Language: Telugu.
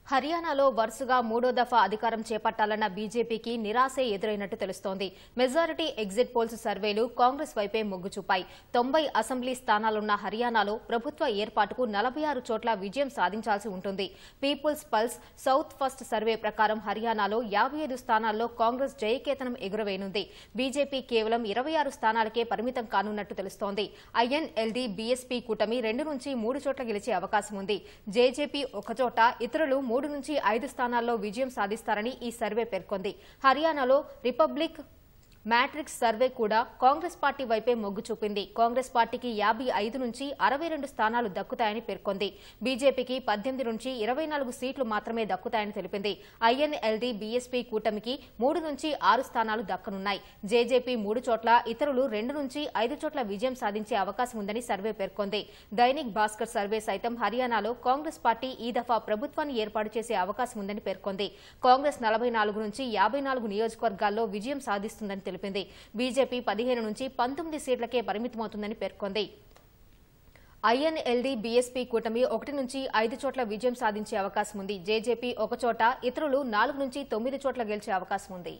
హర్యానాలో వరుసగా మూడో దఫా అధికారం చేపట్టాలన్న బీజేపీకి నిరాశే ఎదురైనట్టు తెలుస్తోంది. మెజారిటీ ఎగ్జిట్ పోల్స్ సర్వేలు కాంగ్రెస్ వైపే మొగ్గు చూపాయి. 90 అసెంబ్లీ స్థానాలున్న హర్యానాలో ప్రభుత్వ ఏర్పాటుకు 46 చోట్ల విజయం సాధించాల్సి ఉంటుంది. People's Pulse south first survey ప్రకారం హర్యానాలో 55 స్థానాల్లో కాంగ్రెస్ జయకేతనం ఎగురవేయనుంది. బీజేపీ కేవలం 26 స్థానాలకే పరిమితం కానున్నట్టు తెలుస్తోంది. ఐఎన్ఎల్డీ బీఎస్పీ కూటమి 2 నుంచి 3 చోట్ల గెలిచే అవకాశం ఉంది. జేజేపీ ఒకచోట, ఇతరులు 3 నుంచి 5 స్థానాల్లో విజయం సాధిస్తారని ఈ సర్వే పేర్కొంది. హర్యానాలో రిపబ్లిక్ మ్యాట్రిక్స్ సర్వే కూడా కాంగ్రెస్ పార్టీ వైపే మొగ్గు చూపింది. కాంగ్రెస్ పార్టీకి 55 నుంచి 62 స్థానాలు దక్కుతాయని పేర్కొంది. బీజేపీకి 18 నుంచి 24 సీట్లు మాత్రమే దక్కుతాయని తెలిపింది. ఐఎన్ఎల్డీ బీఎస్పీ కూటమికి 3 నుంచి 6 స్థానాలు దక్కనున్నాయి. జేజేపీ 3 చోట్ల, ఇతరులు 2 నుంచి 5 చోట్ల విజయం సాధించే అవకాశం ఉందని సర్వే పేర్కొంది. దైనిక్ భాస్కర్ సర్వే సైతం హర్యానాలో కాంగ్రెస్ పార్టీ ఈ దఫా ప్రభుత్వాన్ని ఏర్పాటు చేసే అవకాశం ఉందని పేర్కొంది. కాంగ్రెస్ 44 నుంచి 54 నియోజకవర్గాల్లో విజయం సాధిస్తుందని తెలిపింది. బీజేపీ 15 నుంచి 19 సీట్లకే పరిమితమవుతుందని పేర్కొంది. ఐఎన్ఎల్డీ బీఎస్పీ కూటమి 1 నుంచి 5 చోట్ల విజయం సాధించే అవకాశం ఉంది. జేజేపీ 1 చోట, ఇతరులు 4 నుంచి 9 చోట్ల గెలిచే అవకాశం ఉంది.